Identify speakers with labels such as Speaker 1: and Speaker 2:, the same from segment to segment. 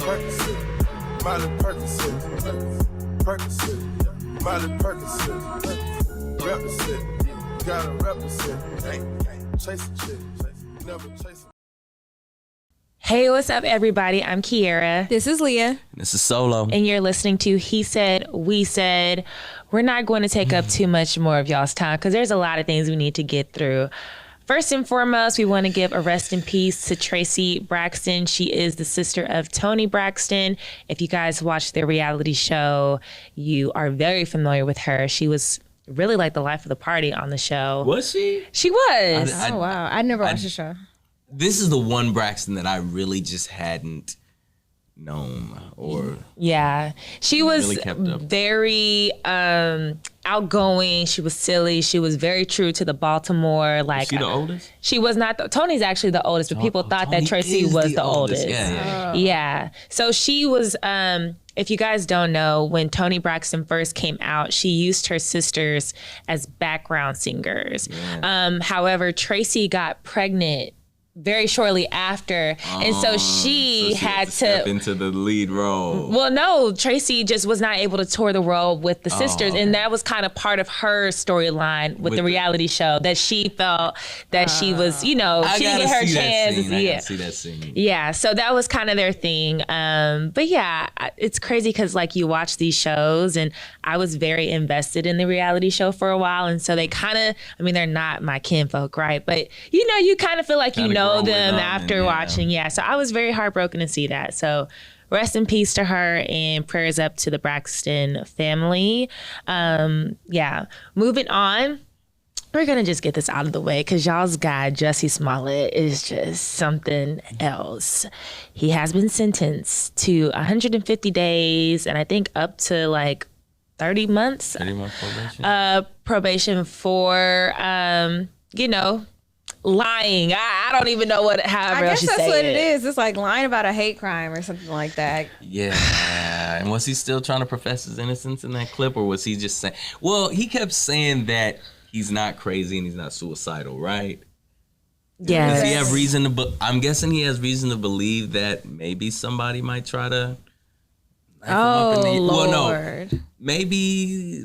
Speaker 1: Percocet, Miley Percocet, Percocet, Miley Percocet, represent, gotta represent, chase a chick, never chase a.
Speaker 2: Hey, what's up, everybody? I'm Kiera.
Speaker 3: This is Leah.
Speaker 4: This is Solo.
Speaker 2: And you're listening to He Said, We Said. We're not going to take up too much more of y'all's time because there's a lot of things we need to get through. First and foremost, we want to give a rest in peace to Traci Braxton. She is the sister of Toni Braxton. If you guys watch their reality show, you are very familiar with her. She was really like the life of the party on the show.
Speaker 4: Was she?
Speaker 2: She was.
Speaker 3: Oh, wow. I never watched the show.
Speaker 4: This is the one Braxton that I really just hadn't known or
Speaker 2: Yeah, she was
Speaker 4: really kept up.
Speaker 2: very outgoing. She was silly. She was very true to the Baltimore. Like,
Speaker 4: Is she the oldest?
Speaker 2: She was not. Tony's actually the oldest, but people thought that
Speaker 4: Toni
Speaker 2: Traci
Speaker 4: is
Speaker 2: was the oldest.
Speaker 4: Yeah.
Speaker 2: Yeah. So she was. If you guys don't know, when Toni Braxton first came out, she used her sisters as background singers.
Speaker 4: Yeah.
Speaker 2: However, Traci got pregnant very shortly after, and so she had to
Speaker 4: step into the lead role.
Speaker 2: Well, no, Traci just was not able to tour the role with the sisters, and that was kind of part of her storyline with the reality show, that she felt that she was, she didn't get her chance.
Speaker 4: I gotta see that scene.
Speaker 2: Yeah, so that was kind of their thing. But yeah, it's crazy because like you watch these shows, and I was very invested in the reality show for a while, and so they kind of, they're not my kinfolk, right? But you kind of feel like you know them after watching. Yeah, so I was very heartbroken to see that. So rest in peace to her, and prayers up to the Braxton family. Moving on, we're gonna just get this out of the way because y'all's guy Jussie Smollett is just something else. He has been sentenced to 150 days and I think up to like 30 months
Speaker 4: 30-month probation.
Speaker 2: Probation for lying. I don't even know how else you say it.
Speaker 3: I guess that's what it is. It's like lying about a hate crime or something like that.
Speaker 4: Yeah. And was he still trying to profess his innocence in that clip, or was he just saying? Well, he kept saying that he's not crazy and he's not suicidal, right?
Speaker 2: Yeah.
Speaker 4: Does he have reason to? I'm guessing he has reason to believe that maybe somebody might try to.
Speaker 3: Lord.
Speaker 4: Maybe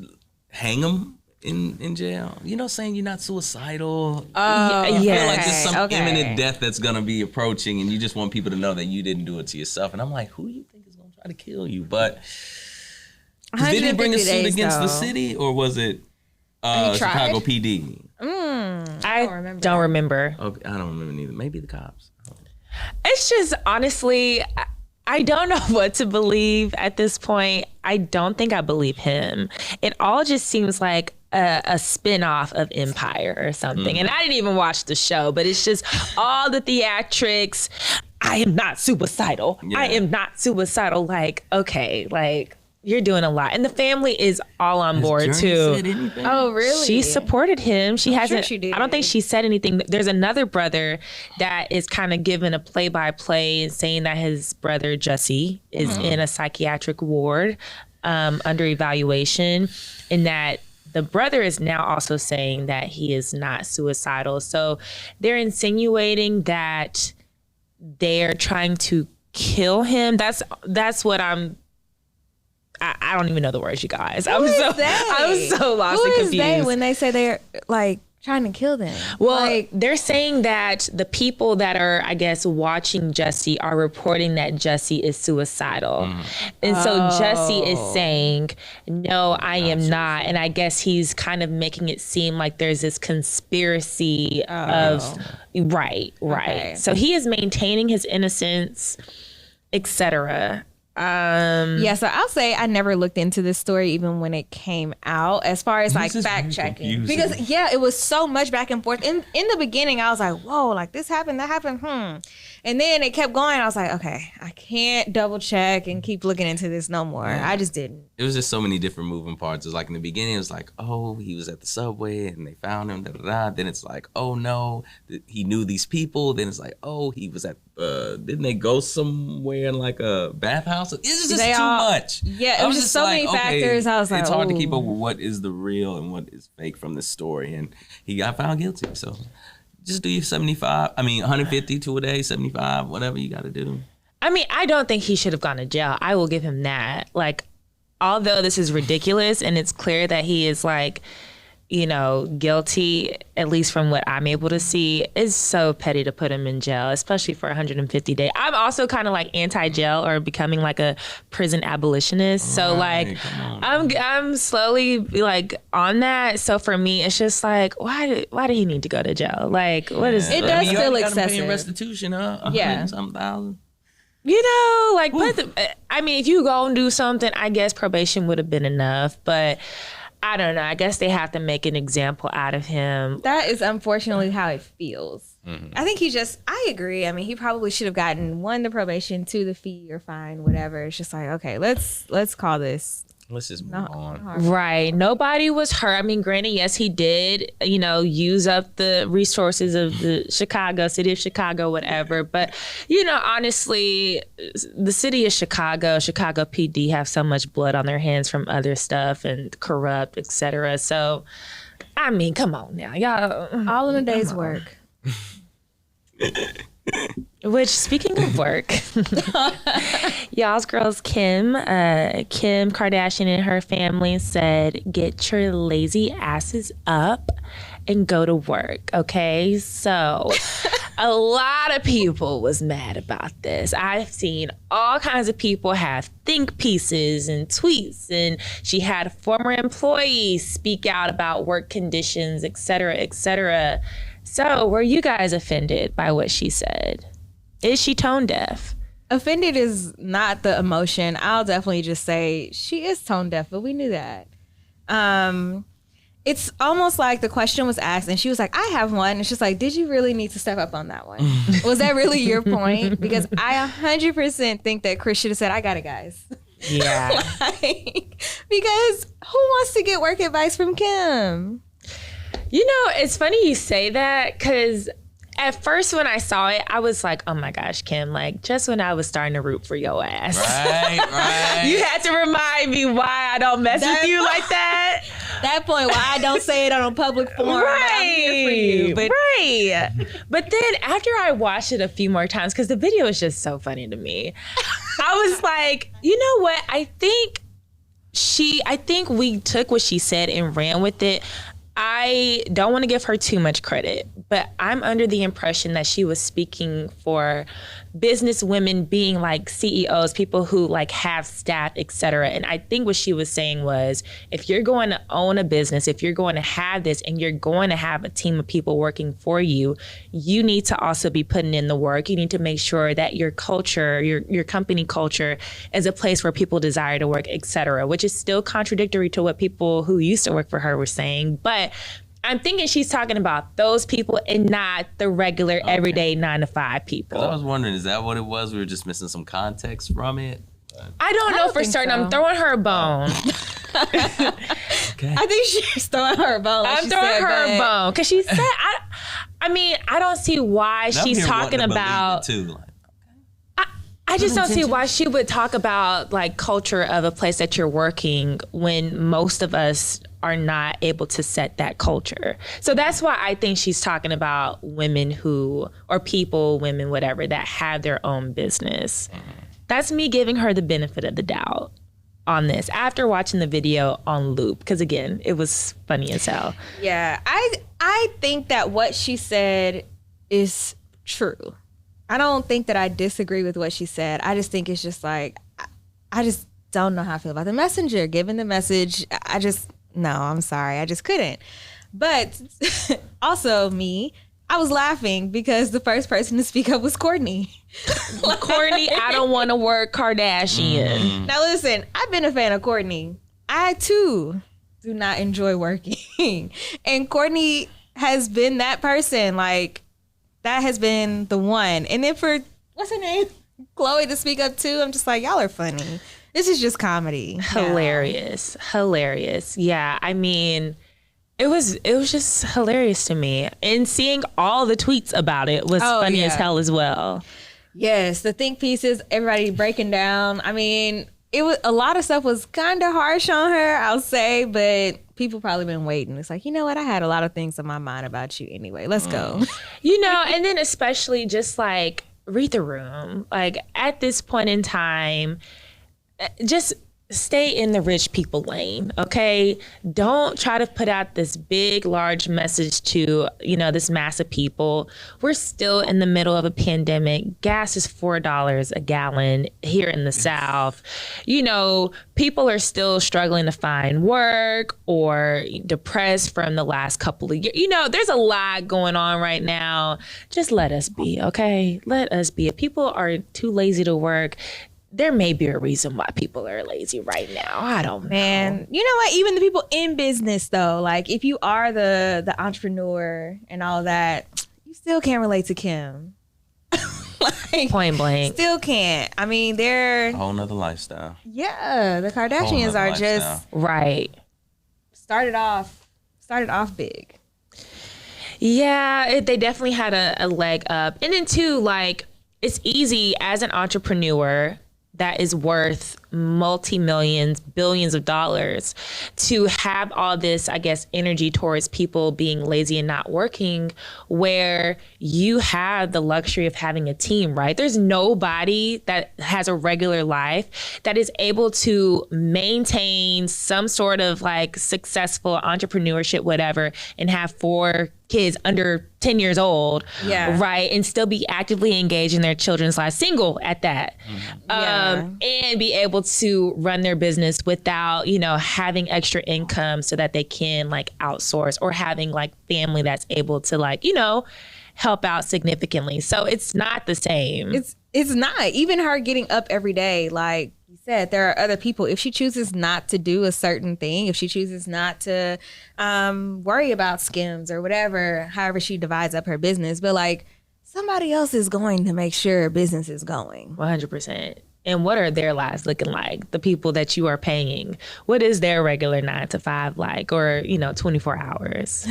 Speaker 4: hang him in jail. Saying you're not suicidal.
Speaker 2: Yeah.
Speaker 4: feel like there's some imminent death that's gonna be approaching, and you just want people to know that you didn't do it to yourself. And I'm like, who do you think is gonna try to kill you? But did he bring a suit against the city, or was it Chicago PD?
Speaker 2: I don't remember.
Speaker 4: Okay, I don't remember neither. Maybe the cops.
Speaker 2: It's just, honestly, I don't know what to believe at this point. I don't think I believe him. It all just seems like a spin-off of Empire or something. And I didn't even watch the show, but it's just all the theatrics. I am not suicidal.
Speaker 4: Yeah.
Speaker 2: I am not suicidal. Like, okay, like, you're doing a lot. And the family is all on board
Speaker 4: Journey
Speaker 2: too.
Speaker 4: said anything?
Speaker 3: Oh, really?
Speaker 2: She supported him. She hasn't.
Speaker 3: she did.
Speaker 2: I don't think she said anything. There's another brother that is kind of giving a play-by-play and saying that his brother Jussie is in a psychiatric ward under evaluation, and that the brother is now also saying that he is not suicidal. So they're insinuating that they're trying to kill him. That's what I don't even know the words, you guys. I'm so lost
Speaker 3: Who
Speaker 2: and
Speaker 3: is
Speaker 2: confused.
Speaker 3: they when they say they're like trying to kill them?
Speaker 2: Well, they're saying that the people that are, I guess, watching Jussie are reporting that Jussie is suicidal. And so Jussie is saying, no, I am not. And I guess he's kind of making it seem like there's this conspiracy of, right.
Speaker 3: Okay.
Speaker 2: So he is maintaining his innocence, etc.
Speaker 3: So I'll say I never looked into this story even when it came out, as far as like fact checking, because it was so much back and forth. In the beginning, I was like, whoa, like this happened, that happened, and then it kept going. I was like, okay, I can't double check and keep looking into this no more. I just didn't.
Speaker 4: It was just so many different moving parts. It was like in the beginning, it was like, oh, he was at the subway and they found him. Then it's like, oh no, he knew these people. Then it's like, oh, he was at. Didn't they go somewhere in like a bathhouse? It's just too much.
Speaker 3: Yeah, it was just so many factors. I was like,
Speaker 4: it's hard to keep up with what is the real and what is fake from this story. And he got found guilty. So just do your 150 to a day, 75, whatever you got to do.
Speaker 2: I mean, I don't think he should have gone to jail. I will give him that. Like, although this is ridiculous and it's clear that he is like, you know, guilty, at least from what I'm able to see, it's so petty to put him in jail, especially for 150 days. I'm also kind of like anti-jail or becoming like a prison abolitionist. So like, I'm slowly like on that. So for me, it's just like, why did he need to go to jail? Like, what is
Speaker 3: it? Does feel excessive.
Speaker 4: Restitution,
Speaker 3: Yeah,
Speaker 4: some thousand.
Speaker 2: You know, like, I mean, if you go and do something, I guess probation would have been enough, but I don't know. I guess they have to make an example out of him.
Speaker 3: That is unfortunately how it feels. Mm-hmm. I think I agree. I mean, he probably should have gotten 1, the probation, 2, the fee or fine, whatever. It's just like, okay, let's call this.
Speaker 4: Let's just move on.
Speaker 2: Right. Nobody was hurt. I mean, granted, yes, he did, you know, use up the resources of the city of Chicago, whatever. But, you know, honestly, the city of Chicago PD have so much blood on their hands from other stuff and corrupt, et cetera. So, I mean, come on now, y'all.
Speaker 3: All in a day's work.
Speaker 2: Which, speaking of work, y'all's girls Kim Kardashian and her family said, get your lazy asses up and go to work, okay? So a lot of people was mad about this. I've seen all kinds of people have think pieces and tweets, and she had former employees speak out about work conditions, et cetera, et cetera. So were you guys offended by what she said? Is she tone deaf?
Speaker 3: Offended is not the emotion. I'll definitely just say she is tone deaf, but we knew that. It's almost like the question was asked and she was like, I have one. It's just like, did you really need to step up on that one? Was that really your point? Because I 100% think that Chris should have said, I got it, guys.
Speaker 2: Yeah.
Speaker 3: Because who wants to get work advice from Kim?
Speaker 2: You know, it's funny you say that because at first when I saw it, I was like, oh my gosh, Kim, like just when I was starting to root for your ass.
Speaker 4: Right.
Speaker 2: You had to remind me why I don't mess with you like that.
Speaker 3: That point why I don't say it on a public forum.
Speaker 2: Right.
Speaker 3: I'm here for you.
Speaker 2: But then after I watched it a few more times, because the video is just so funny to me, I was like, you know what? I think we took what she said and ran with it. I don't want to give her too much credit, but I'm under the impression that she was speaking for business women being like CEOs, people who like have staff, et cetera. And I think what she was saying was, if you're going to own a business, if you're going to have this and you're going to have a team of people working for you, you need to also be putting in the work. You need to make sure that your culture, your company culture is a place where people desire to work, et cetera, which is still contradictory to what people who used to work for her were saying. But I'm thinking she's talking about those people and not the regular, everyday 9-to-5 people.
Speaker 4: I was wondering, is that what it was? We were just missing some context from it.
Speaker 2: I don't know for certain. So. I'm throwing her a bone.
Speaker 3: Okay. I think she's throwing her a bone.
Speaker 2: I'm throwing her a bone because she said, I mean, I don't see why she's talking about. I just don't see why she would talk about like culture of a place that you're working when most of us are not able to set that culture. So that's why I think she's talking about women women, whatever, that have their own business. That's me giving her the benefit of the doubt on this after watching the video on loop. Because again, it was funny as hell.
Speaker 3: Yeah, I think that what she said is true. I don't think that I disagree with what she said. I just think it's just like, I just don't know how I feel about the messenger. Giving the message, no, I'm sorry. I just couldn't. But also I was laughing because the first person to speak up was Kourtney.
Speaker 2: Kourtney, I don't want to work Kardashian.
Speaker 3: Now listen, I've been a fan of Kourtney. I too do not enjoy working. And Kourtney has been that person, like, that has been the one. And then for, what's her name? Chloe to speak up too. I'm just like, y'all are funny. This is just comedy.
Speaker 2: Hilarious. Yeah, I mean, it was just hilarious to me. And seeing all the tweets about it was funny as hell as well.
Speaker 3: Yes, the think pieces, everybody breaking down. I mean, a lot of stuff was kind of harsh on her, I'll say, but people probably been waiting. It's like, you know what? I had a lot of things on my mind about you anyway. Let's go.
Speaker 2: You know, and then especially just like read the room. Like, at this point in time, just stay in the rich people lane, okay? Don't try to put out this big, large message to, this mass of people. We're still in the middle of a pandemic. Gas is $4 a gallon here in the South. People are still struggling to find work or depressed from the last couple of years. There's a lot going on right now. Just let us be, okay? Let us be. If people are too lazy to work, there may be a reason why people are lazy right now. I don't know.
Speaker 3: Man, you know what? Even the people in business, though, like if you are the entrepreneur and all that, you still can't relate to Kim.
Speaker 2: Point blank.
Speaker 3: Still can't. I mean, they're
Speaker 4: a whole nother lifestyle.
Speaker 3: Yeah, the Kardashians are just
Speaker 2: right.
Speaker 3: Started off big.
Speaker 2: Yeah, they definitely had a leg up. And then too, like, it's easy as an entrepreneur that is worth multi-millions, billions of dollars to have all this, I guess, energy towards people being lazy and not working, where you have the luxury of having a team, right? There's nobody that has a regular life that is able to maintain some sort of like successful entrepreneurship, whatever, and have 4 kids under 10 years old, right? And still be actively engaged in their children's lives, single at that, and be able to run their business without, having extra income so that they can like outsource, or having like family that's able to like, help out significantly. So it's not the same.
Speaker 3: It's not. Even her getting up every day, like you said, there are other people. If she chooses not to do a certain thing, if she chooses not to worry about skims or whatever, however she divides up her business, but like somebody else is going to make sure business is going.
Speaker 2: 100%. And what are their lives looking like? The people that you are paying, what is their regular 9 to 5 like, or 24 hours?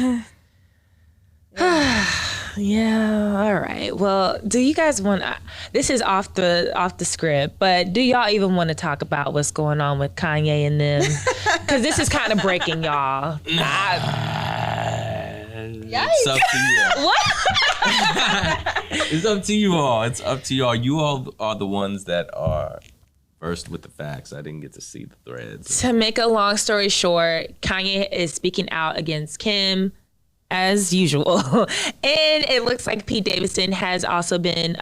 Speaker 2: Yeah. All right. Well, do you guys want? This is off the script, but do y'all even want to talk about what's going on with Kanye and them? Because this is kind of breaking y'all.
Speaker 4: It's up to you.
Speaker 3: What?
Speaker 4: It's up to you all. It's up to y'all. You all are the ones that are first with the facts. I didn't get to see the threads.
Speaker 2: To make a long story short, Kanye is speaking out against Kim, as usual. And it looks like Pete Davidson has also been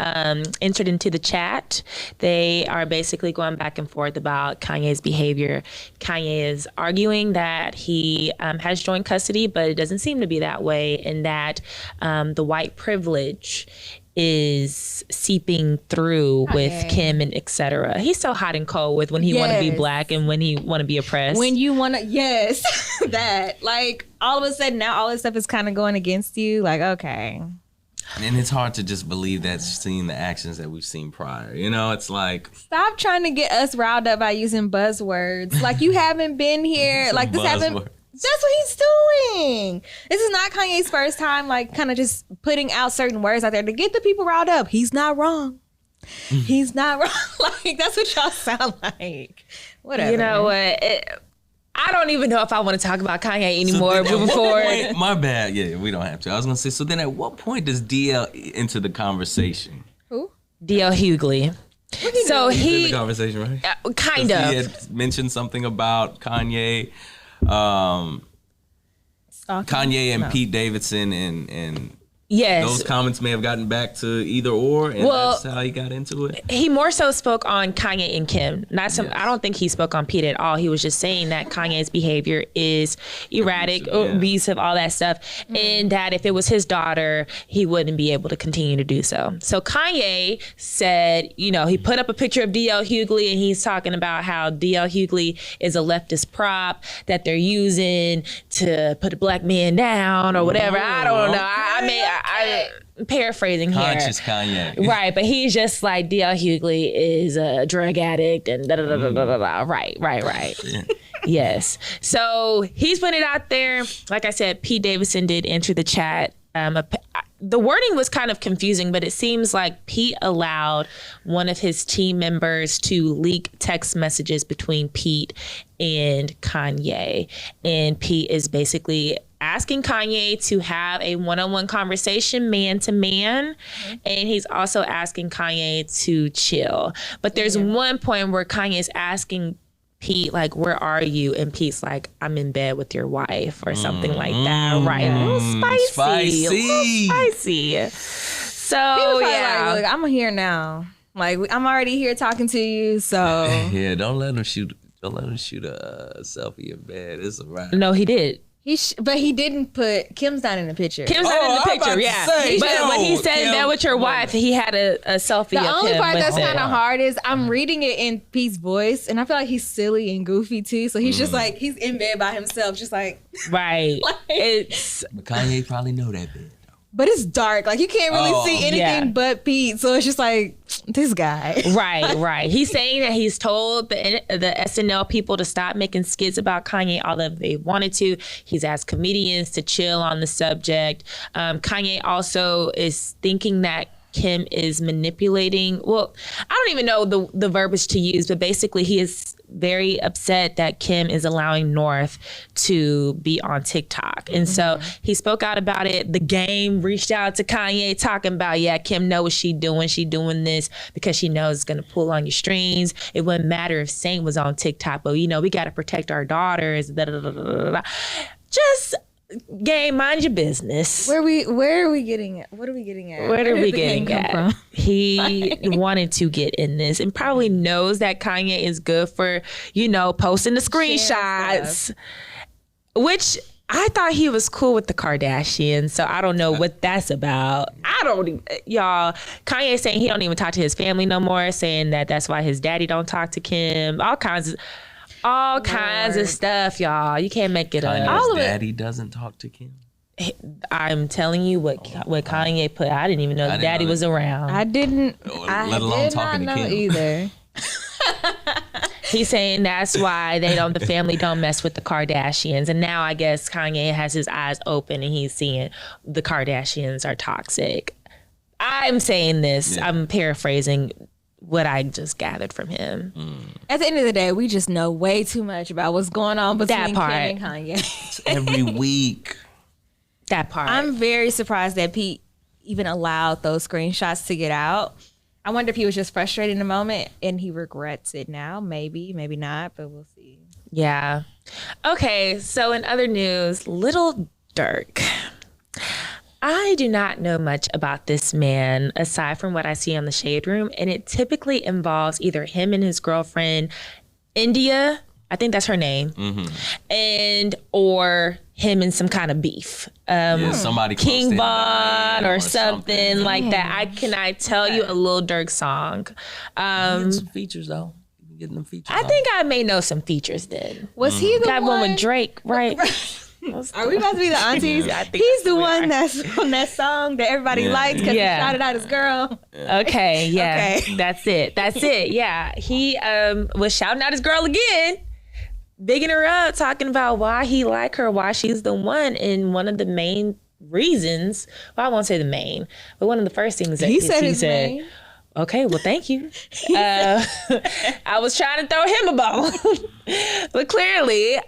Speaker 2: entered into the chat. They are basically going back and forth about Kanye's behavior. Kanye is arguing that he has joint custody, but it doesn't seem to be that way, and that the white privilege is seeping through with Kim and etc. He's so hot and cold with when he want to be black and when he want to be oppressed.
Speaker 3: When you want to, that. Like, all of a sudden now all this stuff is kind of going against you. Like, okay.
Speaker 4: And it's hard to just believe that, seeing the actions that we've seen prior. It's like...
Speaker 3: Stop trying to get us riled up by using buzzwords. Like, you haven't been here. Like, this haven't... That's what he's doing. This is not Kanye's first time, like, kind of just putting out certain words out there to get the people riled up. He's not wrong. He's not wrong. Like, that's what y'all sound like. Whatever.
Speaker 2: You know what? I don't even know if I want to talk about Kanye anymore moving forward.
Speaker 4: My bad. Yeah, we don't have to. I was going to say, so then at what point does DL enter the conversation?
Speaker 3: Who?
Speaker 2: DL Hughley. So
Speaker 4: He's in the conversation, right?
Speaker 2: Kind of.
Speaker 4: He had mentioned something about Kanye. Kanye and Pete Davidson and
Speaker 2: yes,
Speaker 4: those comments may have gotten back to either or, and that's how he got into it.
Speaker 2: He more so spoke on Kanye and Kim. I don't think he spoke on Pete at all. He was just saying that Kanye's behavior is erratic, abusive, all that stuff, and that if it was his daughter, he wouldn't be able to continue to do so. So Kanye said, he put up a picture of DL Hughley, and he's talking about how DL Hughley is a leftist prop that they're using to put a black man down or whatever. I don't know. I'm paraphrasing here.
Speaker 4: Conscious Kanye.
Speaker 2: Right, but he's just like, DL Hughley is a drug addict and da-da-da-da-da-da. Right. Yeah. Yes. So he's putting it out there. Like I said, Pete Davidson did enter the chat. The wording was kind of confusing, but it seems like Pete allowed one of his team members to leak text messages between Pete and Kanye. And Pete is basically asking Kanye to have a one-on-one conversation, man to man, and he's also asking Kanye to chill. But there's one point where Kanye's asking Pete, like, where are you? And Pete's like, I'm in bed with your wife or something like that. Right. A little spicy. A little spicy. So,
Speaker 3: he was like, look, I'm here now. Like, I'm already here talking to you, so.
Speaker 4: Yeah, don't let him shoot a selfie in bed. It's a wrap.
Speaker 2: No, he did.
Speaker 3: But he didn't put Kim's not in the picture.
Speaker 2: Kim's not in the picture, yeah. But when he said Kim, that with your wife, he had a selfie of him.
Speaker 3: The only part that's kind
Speaker 2: of
Speaker 3: hard is I'm reading it in Pete's voice, and I feel like he's silly and goofy too. So he's just like, he's in bed by himself, just like.
Speaker 2: Right.
Speaker 4: But Kanye probably know that bit.
Speaker 3: But it's dark. Like, you can't really see anything but Pete. So it's just like, this guy.
Speaker 2: Right. He's saying that he's told the SNL people to stop making skits about Kanye, although they wanted to. He's asked comedians to chill on the subject. Kanye also is thinking that Kim is manipulating. Well, I don't even know the verbiage to use, but basically he is very upset that Kim is allowing North to be on TikTok. And so he spoke out about it. The Game reached out to Kanye talking about, Kim knows what she doing. She doing this because she knows it's going to pull on your strings. It wouldn't matter if Saint was on TikTok, but, we got to protect our daughters. Just... Game, mind your business.
Speaker 3: Where are we getting at? What are we getting at?
Speaker 2: Where are we getting at? He wanted to get in this and probably knows that Kanye is good for, posting the screenshots, which I thought he was cool with the Kardashians. So I don't know what that's about. Y'all, Kanye saying he don't even talk to his family no more, saying that's why his daddy don't talk to Kim. All kinds of stuff, y'all. You can't make it up.
Speaker 4: All of daddy doesn't talk to Kim.
Speaker 2: I'm telling you what Kanye put. I didn't even know his daddy was around.
Speaker 3: I didn't.
Speaker 4: Let alone talking to Kim
Speaker 3: either.
Speaker 2: He's saying that's why the family don't mess with the Kardashians. And now I guess Kanye has his eyes open and he's seeing the Kardashians are toxic. I'm saying this. Yeah. I'm paraphrasing what I just gathered from him.
Speaker 3: At the end of the day, we just know way too much about what's going on between Kim and Kanye.
Speaker 4: Every week.
Speaker 2: That part.
Speaker 3: I'm very surprised that Pete even allowed those screenshots to get out. I wonder if he was just frustrated in the moment and he regrets it now. Maybe not, but we'll see.
Speaker 2: Yeah. Okay, so in other news, Little Durk. I do not know much about this man aside from what I see on the Shade Room, and it typically involves either him and his girlfriend, India, I think that's her name, and or him and some kind of beef.
Speaker 4: Somebody
Speaker 2: King Von or something like that. Can I tell you a Lil Durk song?
Speaker 4: Getting some features though. Getting them features.
Speaker 2: I think I may know some features then.
Speaker 3: Was he the
Speaker 2: got one with Drake, right?
Speaker 3: Are we about to be the aunties? He's the one that's on that song that everybody likes because he shouted out his girl.
Speaker 2: Okay, okay. That's it. Yeah. He was shouting out his girl again, bigging her up, talking about why he like her, why she's the one. And one of the main reasons, well, I won't say the main, but one of the first things that he said. Okay, well, thank you. I was trying to throw him a bone. But clearly,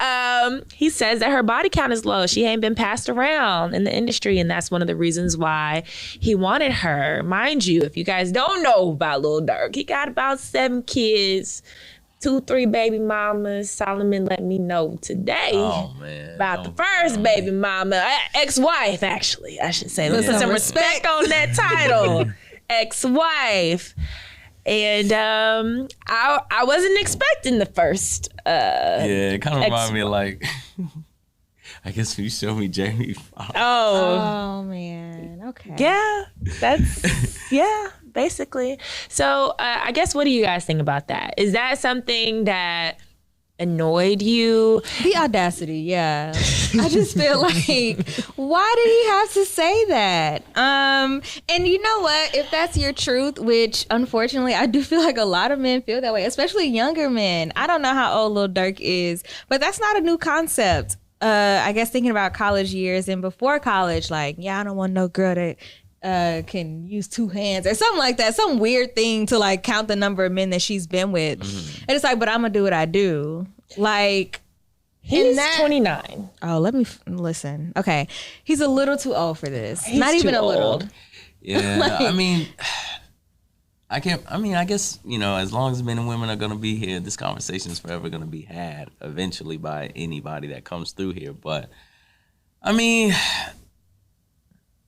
Speaker 2: he says that her body count is low. She ain't been passed around in the industry, and that's one of the reasons why he wanted her. Mind you, if you guys don't know about Lil Durk, he got about 7 kids, 2-3 baby mamas. Solomon let me know today about the first baby mama, ex-wife, actually, I should say. Let's put some respect on that title. Ex-wife, and I wasn't expecting the first.
Speaker 4: It kind of reminded me of like, I guess when you showed me Jamie Foxx.
Speaker 3: Oh man, okay.
Speaker 2: Yeah, that's basically. So I guess what do you guys think about that? Is that something that annoyed you?
Speaker 3: The audacity, yeah. I just feel like, why did he have to say that? And you know what? If that's your truth, which unfortunately I do feel like a lot of men feel that way, especially younger men. I don't know how old Lil Durk is, but that's not a new concept. I guess thinking about college years and before college, like, I don't want no girl that can use 2 hands or something like that, some weird thing to like count the number of men that she's been with. And it's like, but I'm gonna do what I do. Like,
Speaker 2: He's 29.
Speaker 3: Oh, let me listen. Okay. He's a little too old for this.
Speaker 2: He's
Speaker 3: Not even
Speaker 2: too
Speaker 3: a little.
Speaker 2: old.
Speaker 4: Yeah, I guess, as long as men and women are going to be here, this conversation is forever going to be had eventually by anybody that comes through here. But,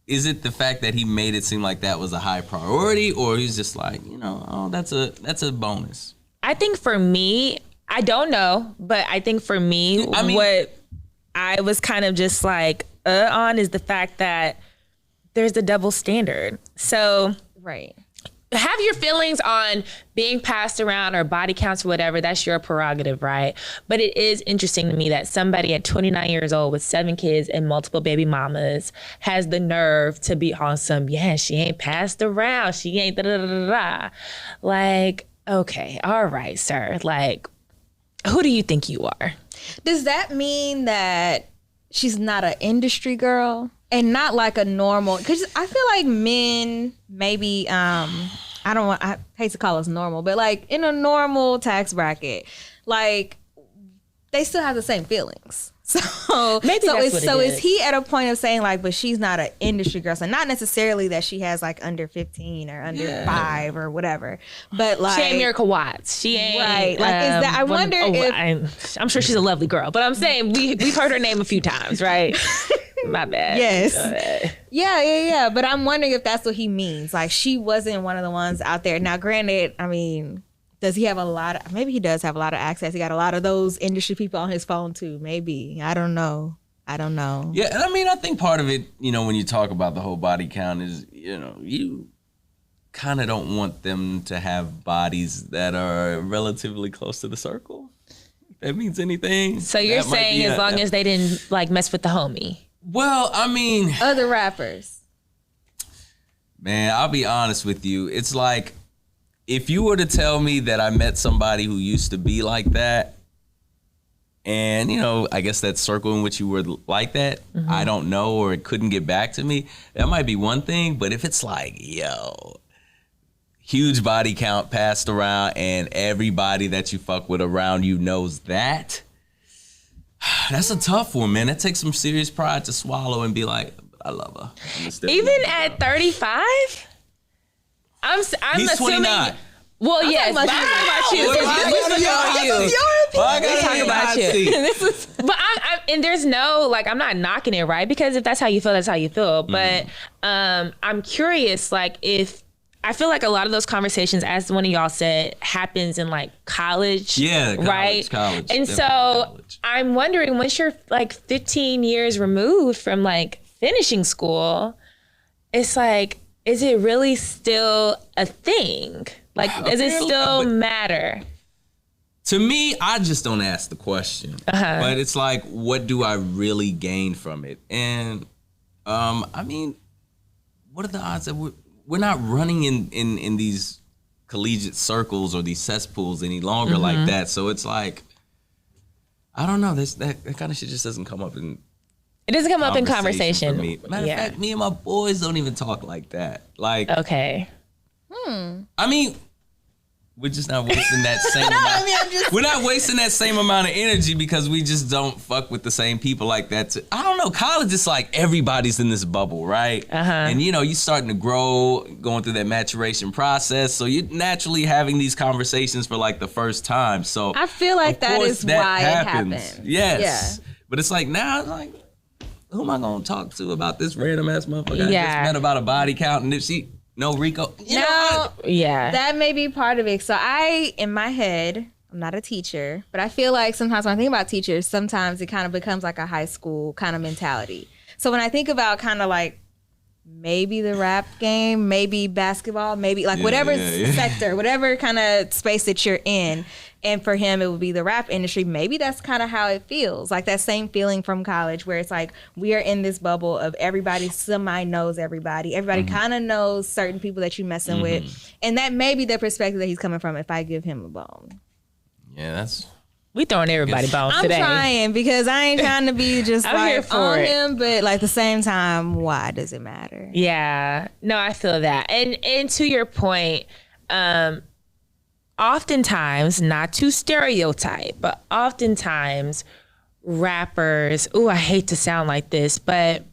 Speaker 4: is it the fact that he made it seem like that was a high priority, or he's just like, that's a bonus?
Speaker 2: I think for me, I don't know, but I think for me, what I was kind of just like on is the fact that there's a double standard. So
Speaker 3: right.
Speaker 2: Have your feelings on being passed around or body counts or whatever. That's your prerogative, right? But it is interesting to me that somebody at 29 years old with 7 kids and multiple baby mamas has the nerve to be on some, she ain't passed around. She ain't da-da-da-da-da. Like, okay, all right, sir. Like, who do you think you are?
Speaker 3: Does that mean that she's not an industry girl and not like a normal? Because I feel like men maybe, I hate to call us normal, but like in a normal tax bracket, like they still have the same feelings. So
Speaker 2: maybe
Speaker 3: is he at a point of saying like, but she's not an industry girl? So not necessarily that she has like under 15 or under 5 or whatever, but like
Speaker 2: she ain't Miracle Watts. She ain't
Speaker 3: right. Like is that? I wonder if
Speaker 2: I'm sure she's a lovely girl, but I'm saying we've heard her name a few times, right? My bad.
Speaker 3: Yes. Yeah. But I'm wondering if that's what he means. Like she wasn't one of the ones out there. Now, granted, does he have maybe he does have a lot of access. He got a lot of those industry people on his phone too. Maybe. I don't know.
Speaker 4: Yeah, and I think part of it, when you talk about the whole body count is, you kind of don't want them to have bodies that are relatively close to the circle. If that means anything.
Speaker 2: So you're saying as long as they didn't like mess with the homie.
Speaker 4: Well,
Speaker 3: other rappers.
Speaker 4: Man, I'll be honest with you. It's like, if you were to tell me that I met somebody who used to be like that, and, I guess that circle in which you were like that, I don't know, or it couldn't get back to me, that might be one thing. But if it's like, huge body count passed around and everybody that you fuck with around you knows that, that's a tough one, man. That takes some serious pride to swallow and be like, I love her.
Speaker 2: Even at 35? I'm
Speaker 4: He's
Speaker 2: assuming.
Speaker 4: 29.
Speaker 2: Well, yes, but I'm talking about you. Let's talk about you. But and there's no, I'm not knocking it, right? Because if that's how you feel, that's how you feel. But I'm curious, if I feel like a lot of those conversations, as one of y'all said, happens in college.
Speaker 4: Yeah,
Speaker 2: right?
Speaker 4: College.
Speaker 2: And so college. I'm wondering, once you're 15 years removed from finishing school, it's is it really still a thing? Does it still matter?
Speaker 4: To me, I just don't ask the question. But it's what do I really gain from it? And what are the odds that we're not running in these collegiate circles or these cesspools any longer like that? So it's I don't know. That kind of shit just doesn't come up in.
Speaker 2: It doesn't come up in conversation.
Speaker 4: For me. Matter of fact, me and my boys don't even talk like that.
Speaker 2: Okay.
Speaker 4: We're just not wasting that same amount. We're not wasting that same amount of energy because we just don't fuck with the same people like that. I don't know. College is everybody's in this bubble, right? And you're starting to grow, going through that maturation process. So you're naturally having these conversations for the first time. So
Speaker 3: I feel like that is why it happens.
Speaker 4: Yes. Yeah. But it's now, who am I going to talk to about this random ass motherfucker I just met about a body count? And if she, no Rico.
Speaker 3: That may be part of it. So in my head, I'm not a teacher, but I feel like sometimes when I think about teachers, sometimes it kind of becomes a high school kind of mentality. So when I think about kind of maybe the rap game, maybe basketball, maybe whatever sector, whatever kind of space that you're in. And for him, it would be the rap industry. Maybe that's kind of how it feels. That same feeling from college where it's we are in this bubble of everybody semi knows everybody. Everybody kind of knows certain people that you're messing with. And that may be the perspective that he's coming from if I give him a bone.
Speaker 4: Yeah,
Speaker 2: we throwing everybody bones today.
Speaker 3: I'm trying because I ain't trying to be just on him, but at the same time, why does it matter?
Speaker 2: Yeah, no, I feel that. And to your point, oftentimes, not to stereotype, but oftentimes rappers, I hate to sound like this, but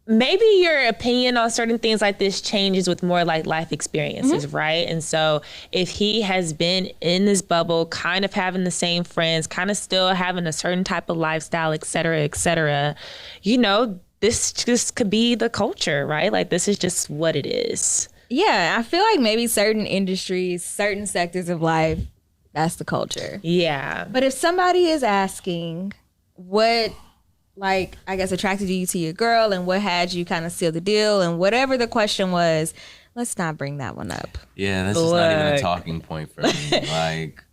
Speaker 2: maybe your opinion on certain things like this changes with more like life experiences, right? And so if he has been in this bubble, kind of having the same friends, kind of still having a certain type of lifestyle, et cetera, this just could be the culture, right? Like, this is just what it is.
Speaker 3: Yeah, I feel like maybe certain industries, certain sectors of life, that's the culture.
Speaker 2: Yeah.
Speaker 3: But if somebody is asking what, like, I guess attracted you to your girl and what had you kind of seal the deal and whatever the question was, let's not bring that one up.
Speaker 4: Yeah, that's just not even a talking point for me. Like,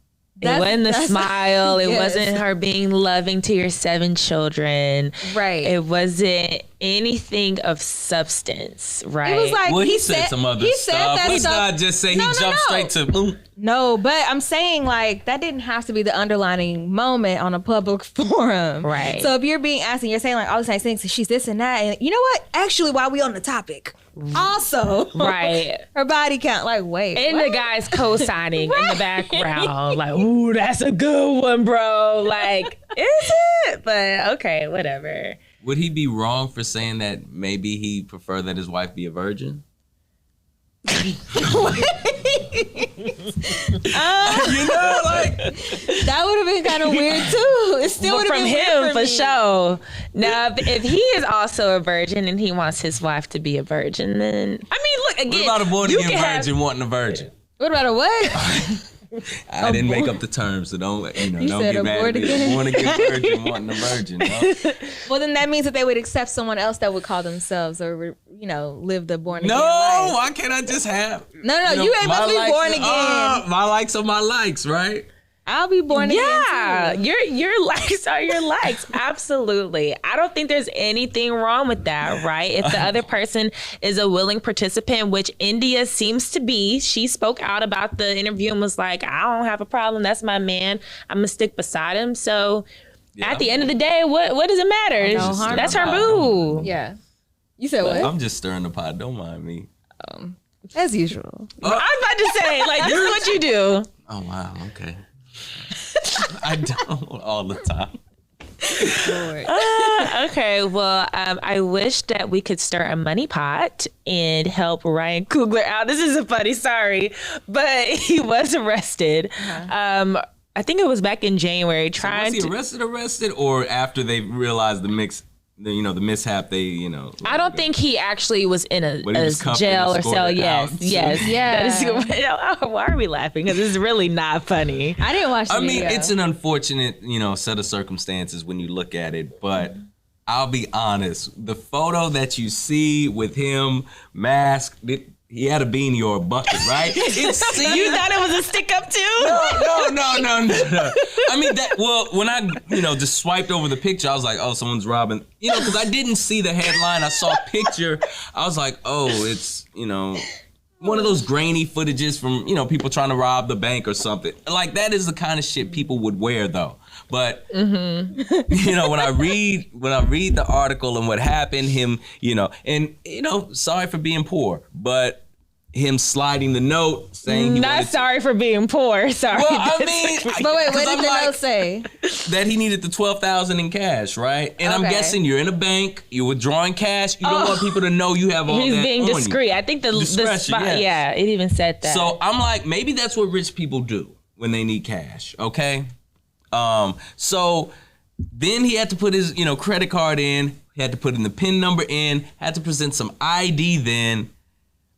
Speaker 2: it wasn't the smile. It wasn't her being loving to your 7 children.
Speaker 3: Right.
Speaker 2: It wasn't anything of substance, right?
Speaker 3: It was like,
Speaker 4: well, he said some other stuff. Let's not just say he jumped straight to boom.
Speaker 3: No, but I'm saying, like, that didn't have to be the underlining moment on a public forum.
Speaker 2: Right.
Speaker 3: So if you're being asked and you're saying, like, all these nice things, she's this and that, and you know what? Actually, while we on the topic, also,
Speaker 2: right,
Speaker 3: her body count, like, wait.
Speaker 2: And
Speaker 3: what?
Speaker 2: the guy's co-signing in the background, like, ooh, that's a good one, bro. Like, is it? But okay, whatever.
Speaker 4: Would he be wrong for saying that maybe he preferred that his wife be a virgin?
Speaker 3: That would have been kind of weird too. It still would have been
Speaker 2: from
Speaker 3: weird
Speaker 2: him for sure. Now, if he is also a virgin and he wants his wife to be a virgin, then look again.
Speaker 4: What about a born again virgin wanting a virgin?
Speaker 3: What about a what?
Speaker 4: I didn't make up the terms, so don't don't get mad at me. Born again virgin wanting a virgin.
Speaker 3: Well, then that means that they would accept someone else that would call themselves or live the born again
Speaker 4: No,
Speaker 3: life.
Speaker 4: why can't I just have?
Speaker 3: No, you ain't supposed to be born again.
Speaker 4: My likes are my likes, right?
Speaker 3: I'll be born again.
Speaker 2: Yeah, your likes are your likes. Absolutely. I don't think there's anything wrong with that, right? If the other person is a willing participant, which India seems to be. She spoke out about the interview and was like, I don't have a problem. That's my man. I'm going to stick beside him. So at the end of the day, what does it matter? That's her boo.
Speaker 3: Yeah. You said what?
Speaker 4: I'm just stirring the pot. Don't mind me.
Speaker 3: As usual.
Speaker 2: I was about to say, like, this is what you do.
Speaker 4: Oh, wow. Okay. I don't all the time.
Speaker 2: Okay, well, I wish that we could start a money pot and help Ryan Coogler out. This isn't funny, sorry, but he was arrested. I think it was back in January.
Speaker 4: Was he arrested, or after they realized the mishap?
Speaker 2: I don't think he actually was in a jail or cell. Yes.
Speaker 3: Yeah.
Speaker 2: Why are we laughing? Because this is really not funny.
Speaker 3: I didn't watch the video.
Speaker 4: It's an unfortunate, set of circumstances when you look at it, but I'll be honest. The photo that you see with him masked, he had a beanie or a bucket, right?
Speaker 2: You thought it was a stick up too?
Speaker 4: No. I mean, when I, just swiped over the picture, I was like, oh, someone's robbing, because I didn't see the headline. I saw a picture. I was like, oh, it's, one of those grainy footages from, people trying to rob the bank or something. Like, that is the kind of shit people would wear, though. But, when I read the article and what happened, him, sorry for being poor, but him sliding the note saying
Speaker 2: not sorry for being poor. Sorry.
Speaker 4: Well, I mean,
Speaker 3: but wait, what did the note say?
Speaker 4: That he needed the $12,000 in cash, right? And I'm guessing you're in a bank, you're withdrawing cash. You don't want people to know you have all that.
Speaker 2: He's being
Speaker 4: on
Speaker 2: discreet.
Speaker 4: You.
Speaker 2: I think the spot,
Speaker 4: yes.
Speaker 2: it even said that.
Speaker 4: So I'm like, maybe that's what rich people do when they need cash. Okay. So then he had to put his, credit card in. He had to put in the PIN number in. Had to present some ID then.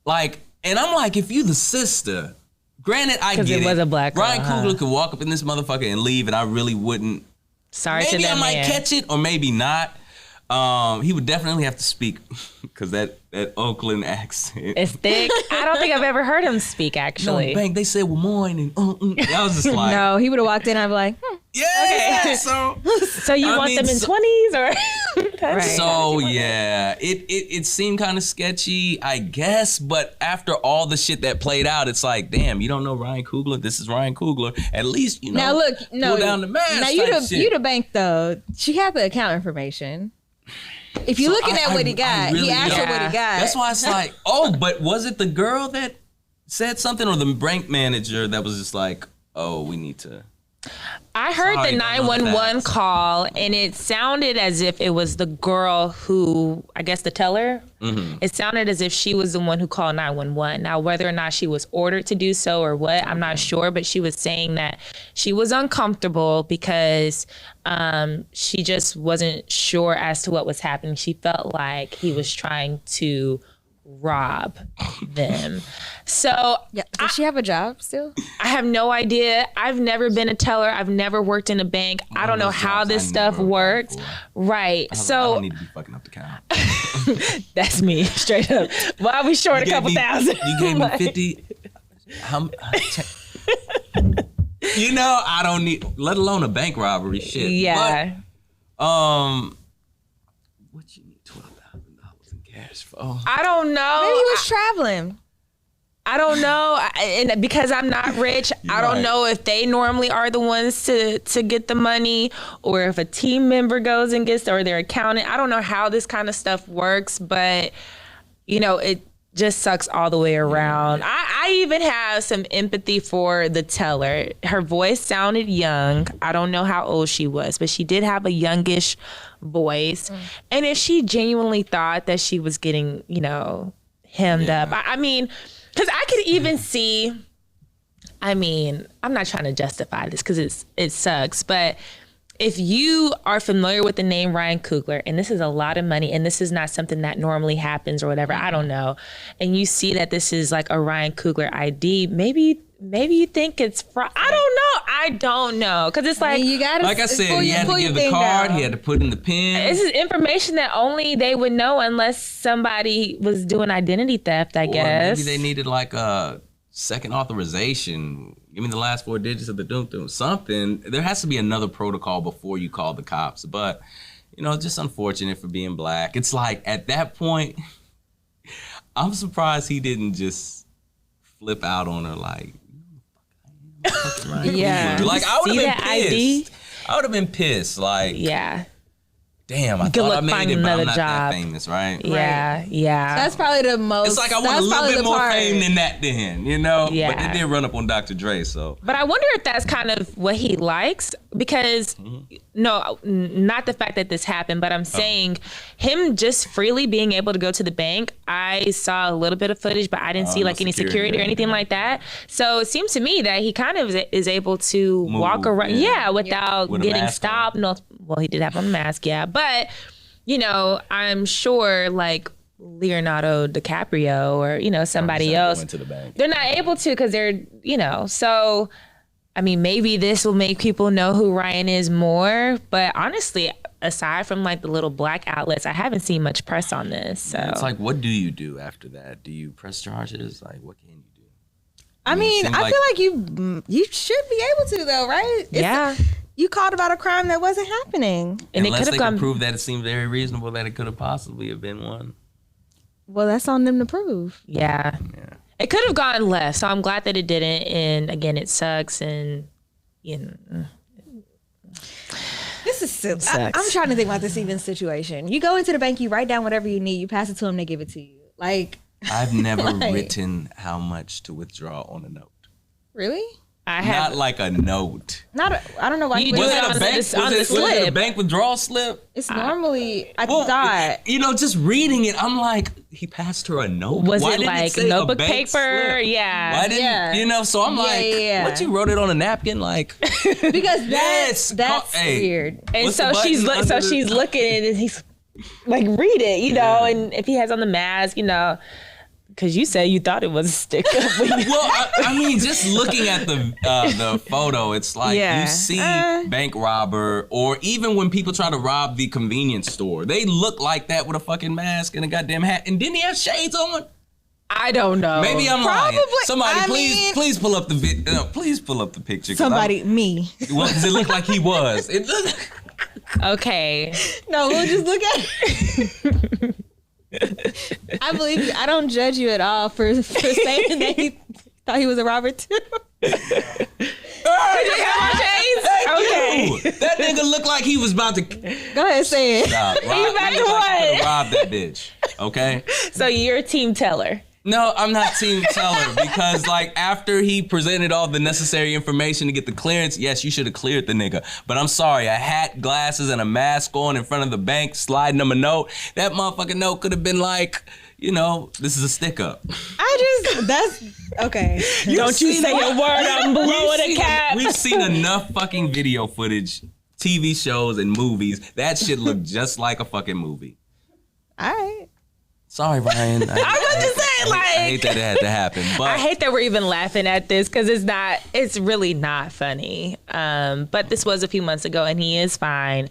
Speaker 4: Like. And I'm like, if you the sister, granted, I get it.
Speaker 2: Because it was a black girl,
Speaker 4: Ryan Coogler could walk up in this motherfucker and leave, and I really wouldn't.
Speaker 2: Sorry to that
Speaker 4: Maybe I might
Speaker 2: man.
Speaker 4: catch it, or maybe not. He would definitely have to speak, because that Oakland accent.
Speaker 2: It's thick. I don't think I've ever heard him speak, actually.
Speaker 4: No, bank, they said, well, morning. I was just like.
Speaker 3: No, he would have walked in, I'd be like,
Speaker 4: Yeah,
Speaker 2: okay.
Speaker 4: So
Speaker 2: you want them in 20s or?
Speaker 3: Right.
Speaker 4: So yeah, it seemed kind of sketchy, I guess. But after all the shit that played out, it's like, damn, you don't know Ryan Coogler. This is Ryan Coogler. At least
Speaker 3: now look,
Speaker 4: pull down the mask.
Speaker 3: Now you the bank though. She had the account information. If you're looking at what he got,
Speaker 4: really
Speaker 3: he asked her what he got.
Speaker 4: That's why it's like, but was it the girl that said something, or the bank manager that was just like, oh, we need to?
Speaker 2: I heard the 911 call, and it sounded as if it was the girl who, I guess the teller. Mm-hmm. It sounded as if she was the one who called 911. Now, whether or not she was ordered to do so or what, I'm not sure. But she was saying that she was uncomfortable because she just wasn't sure as to what was happening. She felt like he was trying to rob them. So
Speaker 3: does she have a job still?
Speaker 2: I have no idea. I've never been a teller. I've never worked in a bank. I don't know how this stuff works. Right.
Speaker 4: I
Speaker 2: so
Speaker 4: don't need to be fucking up the count.
Speaker 2: That's me, straight up. Well, I was short a couple thousand.
Speaker 4: You gave me 50. You know, I don't need, let alone a bank robbery shit.
Speaker 2: Yeah.
Speaker 4: But, what you need $12,000 in cash for?
Speaker 3: I don't know. Maybe he was traveling.
Speaker 2: I don't know, and because I'm not rich, I don't know if they normally are the ones to get the money, or if a team member goes and gets, or their accountant. I don't know how this kind of stuff works, but you know, it just sucks all the way around. I even have some empathy for the teller. Her voice sounded young. I don't know how old she was, but she did have a youngish voice. And if she genuinely thought that she was getting, you know, hemmed up, I mean, because I could even see, I mean, I'm not trying to justify this because it sucks, but if you are familiar with the name Ryan Coogler, and this is a lot of money, and this is not something that normally happens or whatever, I don't know, and you see that this is like a Ryan Coogler ID, maybe you think it's fraud. I don't know. Because it's like,
Speaker 3: you gotta,
Speaker 4: like I said, he had to give the card, he had to put in the pin.
Speaker 2: This is information that only they would know unless somebody was doing identity theft, I guess.
Speaker 4: Maybe they needed like a second authorization. Give me the last 4 digits of the doom, something. There has to be another protocol before you call the cops. But, you know, just unfortunate for being black. It's like, at that point, I'm surprised he didn't just flip out on her like,
Speaker 2: yeah.
Speaker 4: Like, I would have been pissed. I would have been pissed. Like,
Speaker 2: yeah.
Speaker 4: Damn, I thought I made it, but I'm not that famous, right?
Speaker 2: Yeah,
Speaker 3: right.
Speaker 2: Yeah.
Speaker 3: That's probably the most.
Speaker 4: It's like I want a little bit more fame than that then, you know? Yeah. But they did run up on Dr. Dre, so.
Speaker 2: But I wonder if that's kind of what he likes, because, no, not the fact that this happened, but I'm saying him just freely being able to go to the bank. I saw a little bit of footage, but I didn't see like any security or anything like that. So it seems to me that he kind of is able to walk around, without getting stopped. No, well, he did have on a mask, but, you know, I'm sure like Leonardo DiCaprio or, you know, somebody else,
Speaker 4: went to the bank.
Speaker 2: They're not able to because they're, you know, so, I mean, maybe this will make people know who Ryan is more. But honestly, aside from like the little black outlets, I haven't seen much press on this. So
Speaker 4: it's like, what do you do after that? Do you press charges? Like, what can you do?
Speaker 3: I mean, I feel like you should be able to though, right? You called about a crime that wasn't happening.
Speaker 4: And unless they can prove that it seemed very reasonable that it could have possibly have been one.
Speaker 3: Well, that's on them to prove.
Speaker 2: Yeah. It could have gone left, so I'm glad that it didn't. And again, it sucks. And, you know.
Speaker 3: This is silly. I'm trying to think about this even situation. You go into the bank, you write down whatever you need, you pass it to them, they give it to you. Like,
Speaker 4: I've never written how much to withdraw on a note.
Speaker 3: Really?
Speaker 2: I have
Speaker 4: not like a note.
Speaker 3: I don't know why
Speaker 2: you do it on the slip.
Speaker 4: Was it a bank withdrawal slip?
Speaker 3: It's normally I thought.
Speaker 4: You know, just reading it, I'm like, he passed her a note.
Speaker 2: Was
Speaker 4: why
Speaker 2: it like notebook paper?
Speaker 4: Slip?
Speaker 2: Yeah.
Speaker 4: Why didn't you know? So I'm what, you wrote it on a napkin? Like,
Speaker 3: because that's weird.
Speaker 2: And so she's looking and he's like, read it, you know, and if he has on the mask, you know. Because you said you thought it was a sticker.
Speaker 4: Well, I mean, just looking at the photo, it's like you see bank robber, or even when people try to rob the convenience store, they look like that with a fucking mask and a goddamn hat. And didn't he have shades on?
Speaker 2: I don't know.
Speaker 4: Maybe I'm lying. Somebody, please pull up the please pull up the picture.
Speaker 3: Me.
Speaker 4: Well, does it look like he was?
Speaker 2: Okay.
Speaker 3: No, we'll just look at it. I believe you. I don't judge you at all for saying that he thought he was a robber too.
Speaker 2: Okay.
Speaker 4: That nigga looked like he was about to.
Speaker 3: Go ahead, say it.
Speaker 2: He about to what?
Speaker 4: Rob that bitch. Okay.
Speaker 2: So you're a team teller.
Speaker 4: No, I'm not Team Teller because, like, after he presented all the necessary information to get the clearance, yes, you should have cleared the nigga. But I'm sorry, a hat, glasses, and a mask on in front of the bank, sliding him a note. That motherfucking note could have been like, you know, this is a stick up.
Speaker 3: That's okay.
Speaker 2: Don't you say a word, I'm blowing a cap.
Speaker 4: We've seen enough fucking video footage, TV shows, and movies. That shit looked just like a fucking movie.
Speaker 3: All right.
Speaker 4: Sorry, Ryan.
Speaker 2: I was just saying, like,
Speaker 4: I hate that it had to happen. But
Speaker 2: I hate that we're even laughing at this because it's really not funny. But this was a few months ago and he is fine.